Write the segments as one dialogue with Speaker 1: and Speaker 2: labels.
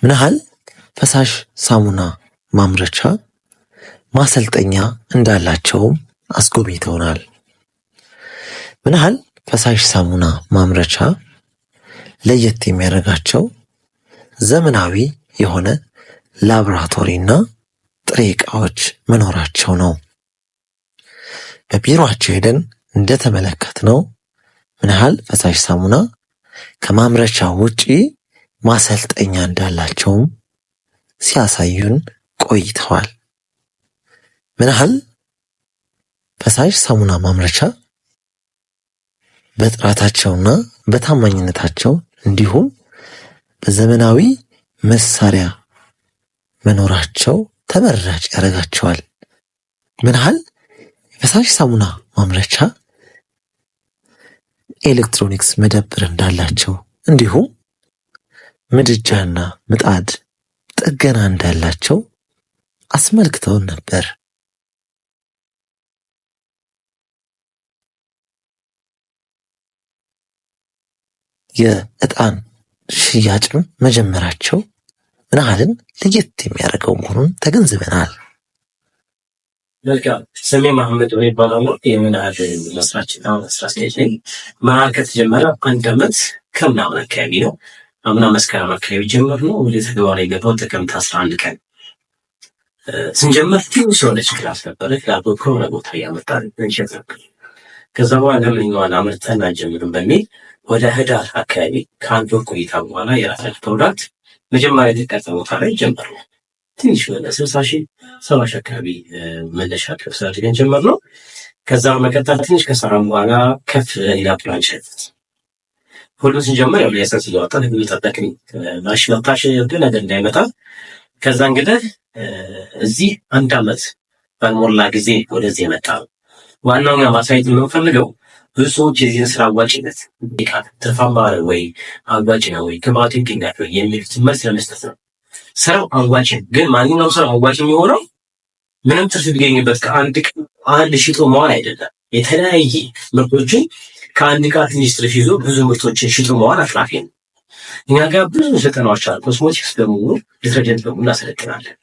Speaker 1: ምን ያህል ፈሳሽ ሳሙና ማምረቻ ማሰልጠኛ እንዳላቸውም አስጎብኝተውናል። ምን ያህል ፈሳሽ ሳሙና ማምረቻ ለየት የሚያደርጋቸው ዘመናዊ የሆነ ላብራቶሪና ጥሬ ዕቃዎች መኖራቸው ነው። በቢሮአቸው ሄደን እንደተመለከትነው ምን ያህል ፈሳሽ ሳሙና ከማምረቻ ውጪ ማሰልጠኛ እንዳላቸውም ሲያሳዩን ቆይተዋል። ምን ያህል ፈሳሽ ሳሙና ማምረቻ በጥራታቸውና በታማኝነታቸው እንዲሁም በዘመናዊ መሳሪያ መኖራቸው ተመራጭ ያደርጋቸዋል። ምን ያህል የፈሳሽ ሳሙና ማምረቻ ኤሌክትሮኒክስ መደብር እንዳላቸው እንዲሁም ምድጃና ምጣድ ጥገና እንዳላቸው አስመልክተውን ነበር። የዕጣን ሽያጭም መጀመራቸው ምን ያህልን ለየት የሚያደርገው መሆኑን ተገንዝበናል።
Speaker 2: መልካም። ስሜ መሐመድ ይባላል። የምንአድ መስራችና ስራ አስኪያጅ ነኝ። መርሃ ከተጀመረ 1 ዓመት ከምናምን አካባቢ ነው። አምና መስከረም አካባቢ ጀመርነው። ወደ ተግባር የገባው ጥቅምት 11 ቀን ስንጀምር ትንሽ የሆነች ክላስ ነበረች። ላፕቶፕ ከሆነ ቦታ እያመጣን እንሸጥ ነበር። ከዛ በኋላ ለምንኛዋን አመርተን አንጀምርም በሚል ወደ ህዳር አካባቢ ከአንድ ወር ቆይታ በኋላ የራሳችን ፕሮዳክት መጀመሪያ የተቀጠ ቦታ ላይ ጀመርነው። ትንሽ ወደ 60,000 አካባቢ መነሻ ከፍሳ አድርገን ጀመርነው። ከዛ በመቀጠል ትንሽ ከሰራም በኋላ ከፍ ሌላ ፕላን ሸጥት ሁሉ ስንጀምር ያው የሰንስ እያወጣ ህግ ጠበቅን ማሽመታሽ ነገር እንዳይመጣ። ከዛ እንግዲህ እዚህ 1 ዓመት ባልሞላ ጊዜ ወደዚህ የመጣ ነው። ዋናው ማሳየት የምንፈልገው ብዙ ሰዎች የዚህን ስራ አዋጭነት ትርፋማ ወይ አዋጭ ነው ወይ ግብአቱ ይገኛል ወይ የሚሉት መልስ ለመስጠት ነው። ስራው አዋጭ ግን ማንኛውም ስራ አዋጭ የሚሆነው ምንም ትርፍ ቢገኝበት አንድ ሽጦ መዋል አይደለም። የተለያየ ምርቶችን ከአንድ ዕቃ ትንሽ ትርፍ ይዞ ብዙ ምርቶችን ሽጦ መዋል አትራፊ ነው። እኛ ጋር ብዙ ስልጠናዎች አሉ። ኮስሞቲክስ በሙሉ ዲተርጀንት በሙሉ እናሰለጥናለን።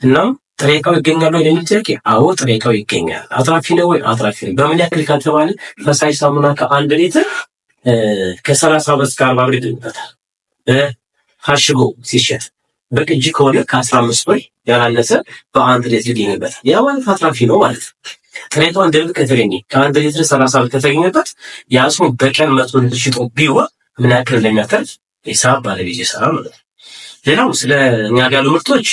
Speaker 2: እናም ጥሬ ዕቃው ይገኛል ወይ ለሚል ጥያቄ፣ አዎ ጥሬ ዕቃው ይገኛል። አትራፊ ነው ወይ? አትራፊ ነው። በምን ያክል ካልተባለ ፈሳሽ ሳሙና ከ1 ሊትር ከ30 ብር እስከ 40 ብር ይገኝበታል። ታሽጎ ሲሸጥ በቅጂ ከሆነ ከ15 ብር ያላነሰ በ1 ሊትር ይገኝበታል። ያ ማለት አትራፊ ነው ማለት ነው። ጥሬ ዕቃው እንደልብ ከተገኘ ከ1 ሊትር 30 ብር ከተገኘበት ያ ሰው በቀን 100 ሊትር ሽጦ ቢሆን ምን ያክል እንደሚያተርፍ ሂሳብ ባለቤት ይሰራል ማለት ነው። ሌላው ስለ እኛ ጋር ያሉ ምርቶች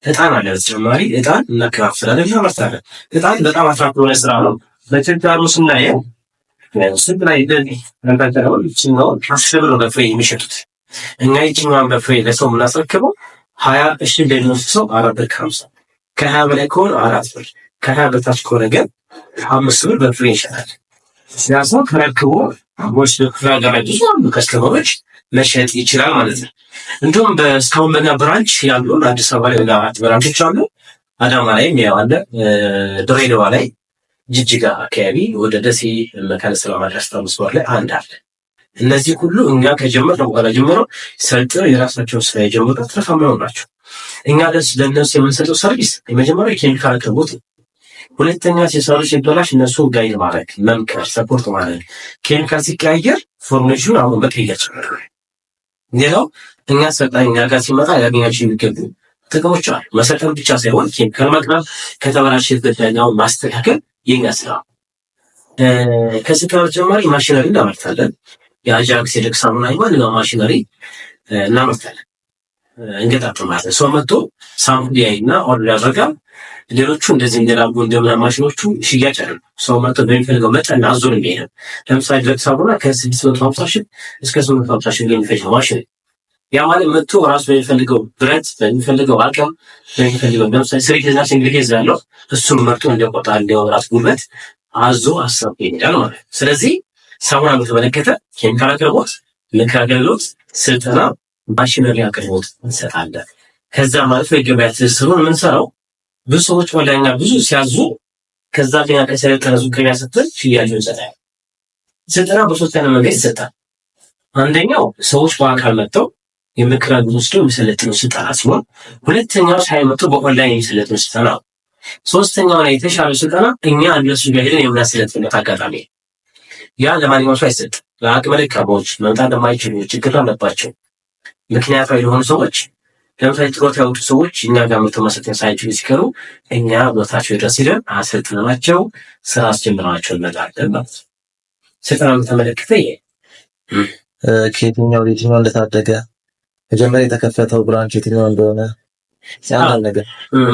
Speaker 2: ዕጣን አለ። በተጨማሪ ዕጣን እናከፋፍላለን፣ እናመርታለን። ዕጣን በጣም አትራፊ የሆነ ስራ ነው። በችግሩ ስናየው ስንት ላይ እንደንታቸው ነው 10 ብር በፍሬ የሚሸጡት። እኛ ይችኛዋን በፍሬ ለሰው የምናስረክበው 20 እሺ እንደሚወስድ ሰው 4 ብር ከ50፣ ከ20 በላይ ከሆነ 4 ብር፣ ከ20 በታች ከሆነ ግን 5 ብር በፍሬ ይሸጣል። ሲያሰው ከረክቦ ወስዶ ፍራጋራ ብዙ ከስተመሮች መሸጥ ይችላል ማለት ነው። እንዲሁም በስካውን በእኛ ብራንች ያሉ አዲስ አበባ ላይ 4 ብራንቾች አሉ። አዳማ ላይም ያው አለ፣ ድሬዳዋ ላይ፣ ጅጅጋ አካባቢ ወደ ደሴ መካነ ሰላም አድራሻ መስመር ላይ አንድ አለ። እነዚህ ሁሉ እኛ ከጀመርነው በኋላ ጀምረው ሰልጥነው የራሳቸውን ስራ የጀመሩ ትርፋማ ናቸው። እኛ ለእነሱ የምንሰጠው ሰርቪስ የመጀመሪያው የኬሚካል አቅርቦት ነው። ሁለተኛ ሲሰሩ ሲበላሽ እነሱ ጋይድ ማድረግ፣ መምከር፣ ሰፖርት ማድረግ። ኬሚካል ሲቀያየር ፎርሙሌሽን አሁን በቀያየር ሌላው እኛ ሰልጣኝ እኛ ጋር ሲመጣ ያገኛቸው የሚገቡ ጥቅሞች አሉ። መሰልጠን ብቻ ሳይሆን ኬሚካል ማቅረብ፣ ከተበላሸ ገዳኛውን ማስተካከል የኛ ስራ። ከስልጠና በተጨማሪ ማሽነሪ እናመርታለን። የአጃክስ የደግ ሳሙና ማንኛውም ማሽነሪ እናመርታለን፣ እንገጣጥማለን። ሰው መጥቶ ሳምፕል ያይና ኦርደር ያደርጋል። ሌሎቹ እንደዚህ እንደላሉ እንደምና ማሽኖቹ ሽያጭ አይደለም። ሰው መጥቶ በሚፈልገው መጠን አዞን የሚሄድ ለምሳሌ ደግ ሳሙና ከ650 ሺህ እስከ 850 ሺህ የሚፈጅ ማሽን። ያ ማለት መጥቶ ራሱ በሚፈልገው ብረት በሚፈልገው አቅም በሚፈልገው ለምሳሌ ስሪትና ሲንግል ያለው እሱም መጥቶ እንደቆጣ እንደወራት ጉልበት አዞ አሰብ ይሄዳል ማለት። ስለዚህ ሳሙና በተመለከተ ኬሚካል አቅርቦት፣ ምክር አገልግሎት፣ ስልጠና፣ ማሽነሪ አቅርቦት እንሰጣለን። ከዛ ማለት የገበያ ትስስሩን የምንሰራው ብዙ ሰዎች ወላይና ብዙ ሲያዙ ከዛ ለኛ ከሰለጠነ ዙሪያ ሰጥተን ሽያጭ እንሰጣለን። ስልጠና በሶስት አይነት መንገድ ይሰጣል። አንደኛው ሰዎች በአካል መጥተው የምክር አገልግሎት ወስደው የሚሰለጥኑ ስልጠና ሲሆን፣ ሁለተኛው ሳይመጡ በኦንላይን የሚሰለጥኑ ስልጠና ነው። ሶስተኛውና የተሻለ ስልጠና እኛ እነሱ ጋር ሄደን የምናሰለጥንበት አጋጣሚ ያ ለማንኛውም ሰው አይሰጥም። ለአቅመ ደካሞች መምጣት ለማይችሉ ችግር አለባቸው ምክንያታዊ ለሆኑ ሰዎች ለምሳሌ ጥሮታ ያወጡ ሰዎች እኛ ጋር መጥተው ማሰልጠን ሳይችሉ ሲቀሩ እኛ ቦታቸው ድረስ ሄደን አሰልጥነናቸው ስራ አስጀምረናቸው እንመጣለን ማለት ነው። ስልጠናን በተመለከተ
Speaker 1: ከየትኛው የትኛው እንደታደገ መጀመሪያ የተከፈተው ብራንች የትኛው እንደሆነ ያንዳል ነገር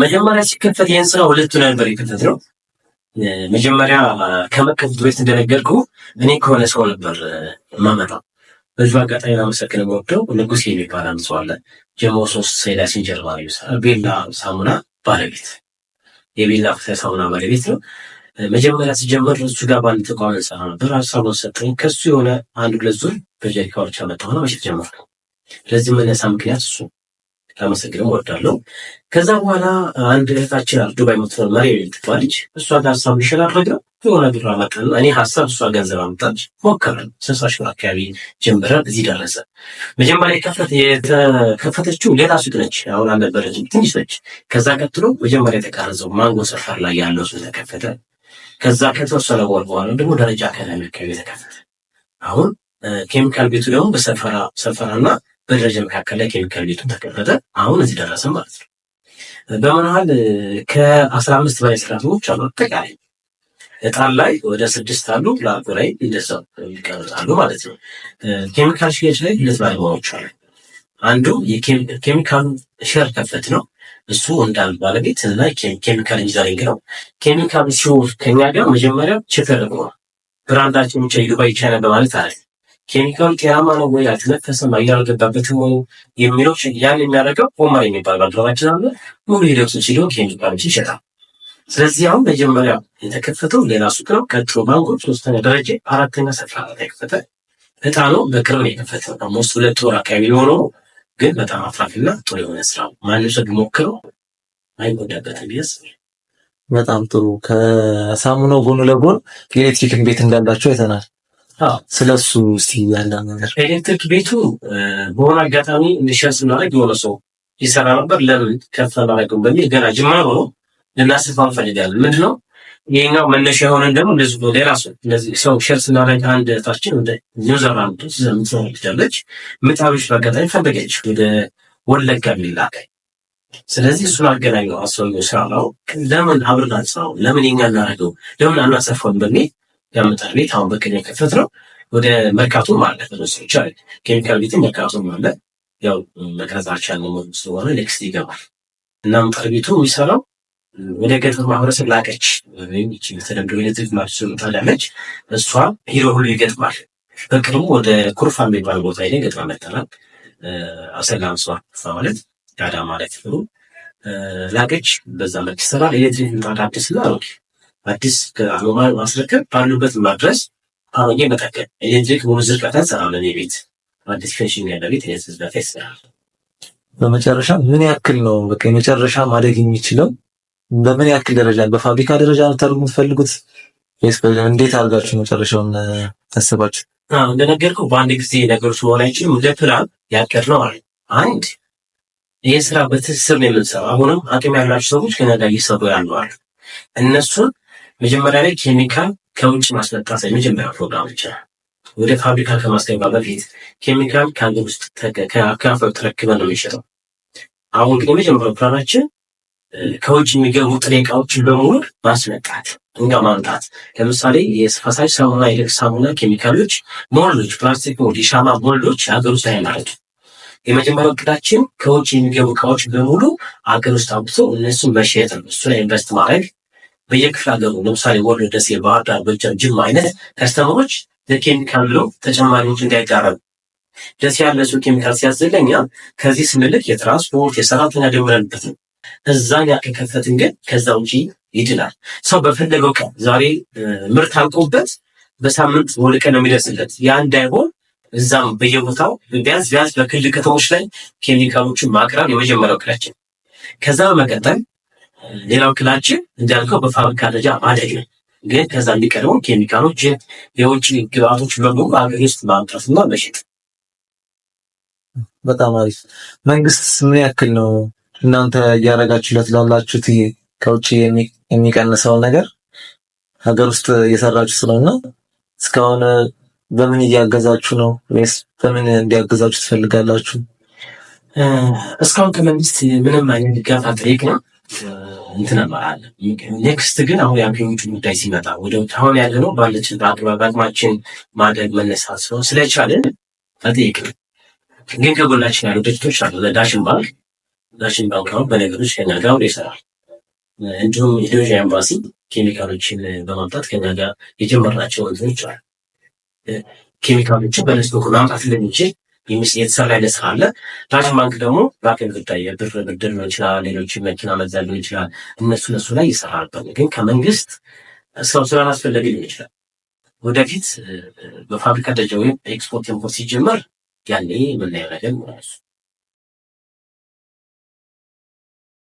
Speaker 2: መጀመሪያ ሲከፈት ይህን ስራ ሁለቱ ነበር የከፈት ነው። መጀመሪያ ከመከፈቱ በፊት እንደነገርኩ እኔ ከሆነ ሰው ነበር ማመጣው። በዚሁ አጋጣሚ ላመሰግን የምወደው ንጉሴ የሚባል አንድ ሰው አለ። ጀሞ 3 ሰይዳ ሲንጀር ባሪው ቤላ ሳሙና ባለቤት የቤላ ሳሙና ባለቤት ነው። መጀመሪያ ሲጀመር እሱ ጋር ባንድ ተቋም እንሰራ ነበር። ሀሳቡን ሰጠኝ። ከሱ የሆነ አንድ ሁለት ዙር በጀሪካዎች አመጣሁ ነው መሸጥ ጀመርኩ። ለዚህ መነሳ ምክንያት እሱ ላመሰግነው እወዳለሁ። ከዛ በኋላ አንድ እህታችን ዱባይ የምትኖር መሪ የምትባል እሷ ጋር ሀሳብ ሊሸጥ አድርገው የሆነ ብር አመጣን። እኔ ሀሳብ እሷ ገንዘብ አመጣች። ሞከረን 60 ሺህ አካባቢ ጀምረን እዚህ ደረሰ። መጀመሪያ የተከፈተችው ሌላ ሱቅ ነች፣ አሁን አልነበረችም፣ ትንሽ ነች። ከዛ ቀጥሎ መጀመሪያ የተቀረጸው ማንጎ ሰፈር ላይ ያለው ሱቅ ተከፈተ። ከዛ ከተወሰነ ወር በኋላ ደግሞ ደረጃ አካባቢ ተከፈተ። አሁን ኬሚካል ቤቱ ደግሞ በሰፈራና በደረጃ መካከል ላይ ኬሚካል ቤቱ ተከፈተ። አሁን እዚህ ደረሰ ማለት ነው። በመሀል ከ15 በላይ ሰራተኞች አሉ። አጠቃላይ እጣን ላይ ወደ 6 አሉ። ላቁ ላይ እንደዛው ይቀርጻሉ ማለት ነው። ኬሚካል ሽያጭ ላይ ሁለት ባለሙያዎች አሉ። አንዱ የኬሚካል ሼር ከፈት ነው። እሱ እንዳል ባለቤት እና ኬሚካል ኢንጂነሪንግ ነው። ኬሚካል ሲወር ከኛ ጋር መጀመሪያ ቼክ አድርገዋል። ብራንዳችን ብቻ ዱባይ ቻይና በማለት አለ ኬሚካሉ ጤናማ ነው ወይ አልተነፈሰም አየር አልገባበትም ወይ የሚለው ያን የሚያደርገው ኦማር የሚባል ባልደረባችን አለ። ሙሉ ሂደቱን ሲለው ኬሚካሎች ይሸጣል። ስለዚህ አሁን መጀመሪያ የተከፈተው ሌላ ሱቅ ነው። ቀጥሎ ባንኮ 3ኛ ደረጃ 4ኛ ሰፈራ ላይ ተከፈተ። እጣኑ በቅርብ ነው የከፈተው። ኦልሞስት 2 ወር አካባቢ ሊሆነው ግን በጣም አትራፊና ጥሩ የሆነ ስራ ማንም ሰው ቢሞክረው አይጎዳበትም ቢያስ
Speaker 1: በጣም ጥሩ። ከሳሙናው ጎን ለጎን የኤሌክትሪክን ቤት እንዳላቸው አይተናል። ስለሱ እስቲ ያለ ነገር
Speaker 2: ኤሌክትሪክ ቤቱ በሆነ አጋጣሚ እንዲሸጥ ስናደርግ የሆነ ሰው ይሰራ ነበር። ለምን ከፍ አላደረገውም በሚል ገና ጅማሮ ነው ልናስፋው እንፈልጋለን። ምንድነው ይሄኛው መነሻ የሆነን ደግሞ እንደዚህ ሌላ ሰው እንደዚህ ሰው ሼር ስናደርግ አንድ ታችን ወደ ኒውዚላንድ ትዘምትሰራለች ምጣብሽ በአጋጣሚ ፈለገች ወደ ወለጋ ሚላክ። ስለዚህ እሱን አገናኝ ነው አሰውየው ስራ ነው። ለምን አብረን አንሰራው፣ ለምን የኛ እናደርገው፣ ለምን አናሰፋውን በሚል ያመጣል ቤት አሁን በቅኝ ከፈት ነው። ወደ መርካቶ ማለት ነው ይቻላል። ኬሚካል ቤት መርካቶ ማለት ያው መቅረጻችን ነው ስለሆነ ኔክስት ይገባል እና ምጣድ ቤቱ የሚሰራው ወደ ገጠር ማህበረሰብ ላቀች ወይም እቺ ተደምዶ የዚህ ማርሱ ታዳለች። እሷ ሂሮ ሁሉ ይገጥማል። በቅርቡ ወደ ኩርፋ የሚባል ቦታ ላይ ገጥማ መጣናል። አሰላም ሷ ማለት ዳዳ ማለት ነው። ላቀች በዛ መልክ ይሰራል። ኤሌክትሪክ ምጣድ አዲስ ነው አዲስ ከአኖማል ማስረከብ ባሉበት ማድረስ አሁን መጠቀም ኤሌክትሪክ ሙሉ ዝርጋታ ሰራለን። የቤት አዲስ ፌሽን ያለ ቤት ኤሌክትሪክ ዝርጋታ ይሰራል።
Speaker 1: በመጨረሻ ምን ያክል ነው በቃ የመጨረሻ ማደግ የሚችለው? በምን ያክል ደረጃ በፋብሪካ ደረጃ ነው የምትፈልጉት ወይስ እንዴት አድርጋችሁ መጨረሻውን ታስባችሁ?
Speaker 2: እንደነገርኩ በአንድ ጊዜ ነገሮች መሆን አይችልም። እንደ ፕላን ያቀድነው አለ አንድ ይሄ ስራ በትስስር ነው የምንሰራው። አሁንም አቅም ያላቸው ሰዎች ከእኛ ጋር እየሰሩ ያሉ አሉ። እነሱን መጀመሪያ ላይ ኬሚካል ከውጭ ማስመጣት የመጀመሪያ ፕሮግራም ይችላል። ወደ ፋብሪካ ከማስገባት በፊት ኬሚካል ከሀገር ውስጥ ከአካባቢ ተረክበን ነው የሚሸጠው። አሁን ግን የመጀመሪያው ፕላናችን ከውጭ የሚገቡ ጥሬ እቃዎችን በሙሉ ማስመጣት እንጋ ማምጣት። ለምሳሌ የፈሳሽ ሳሙና፣ የደረቅ ሳሙና ኬሚካሎች፣ ሞልዶች፣ ፕላስቲክ ሞልድ፣ የሻማ ሞልዶች ሀገር ውስጥ አይመረቱ። የመጀመሪያው እቅዳችን ከውጭ የሚገቡ እቃዎች በሙሉ ሀገር ውስጥ አምጥቶ እነሱን መሸጥ ነው። እሱ ላይ ኢንቨስት ማድረግ በየክፍለ ሀገሩ ለምሳሌ ወሎ፣ ደሴ፣ ባህር ዳር፣ ጎጃም፣ ጅማ አይነት ከስተመሮች ለኬሚካል ብለው ተጨማሪዎች እንዳይጋረቡ ደሴ ያለ ሰው ኬሚካል ሲያዘለኛ ከዚህ ስንልክ የትራንስፖርት የሰራተኛ ደምረንበት ነው። እዛኛ ከከፈትን ግን ከዛ ውጪ ይድናል። ሰው በፈለገው ቀን ዛሬ ምርት አልቆበት በሳምንት ወደ ቀን ነው የሚደርስለት። ያ እንዳይሆን እዛም በየቦታው ቢያንስ በክልል ከተሞች ላይ ኬሚካሎችን ማቅረብ የመጀመሪያው እቅዳችን። ከዛ በመቀጠል ሌላው እቅዳችን እንዳልከው በፋብሪካ ደረጃ ማደግ ነው። ግን ከዛ የሚቀርበው ኬሚካሎች የውጭ ግብአቶች በሙሉ አገር ውስጥ ማምጣትና መሸጥ።
Speaker 1: በጣም አሪፍ። መንግስት ምን ያክል ነው እናንተ እያደረጋችሁለት ላላችሁት ከውጭ የሚቀንሰውን ነገር ሀገር ውስጥ እየሰራችሁ ስለሆነ እስካሁን በምን እያገዛችሁ ነው ወይስ በምን እንዲያገዛችሁ ትፈልጋላችሁ?
Speaker 2: እስካሁን ከመንግስት ምንም አይነት ድጋፍ አልጠየቅንም። እንትን አለ። ኔክስት ግን አሁን የአብዮቹ ጉዳይ ሲመጣ ወደ አሁን ያለ ነው ባለችን በአቅማችን ማድረግ መነሳት ስለቻለን አልጠየቅንም። ግን ከጎናችን ያሉ ድርጅቶች አሉ። ዳሽን ባንክ አሁን በነገሮች ከኛ ጋር አብሮ ይሰራል። እንዲሁም ኢንዶኔዥያ ኤምባሲ ኬሚካሎችን በማምጣት ከኛ ጋር የጀመርናቸው እንትኖች አሉ። ኬሚካሎችን በነሱ በኩል ማምጣት እንደሚችል የተሰራ ያለ ስራ አለ። ዳሽን ባንክ ደግሞ በአቅም ጉዳይ የብር ብድር ሊሆን ይችላል፣ ሌሎች መኪና መግዛት ሊሆን ይችላል። እነሱ ላይ ይሰራል። ግን ከመንግስት እስካሁን ስላላስፈለገ ሊሆን ይችላል። ወደፊት በፋብሪካ ደረጃ ወይም ኤክስፖርት ኢምፖርት ሲጀመር ያኔ የምናየው ነገር ነው።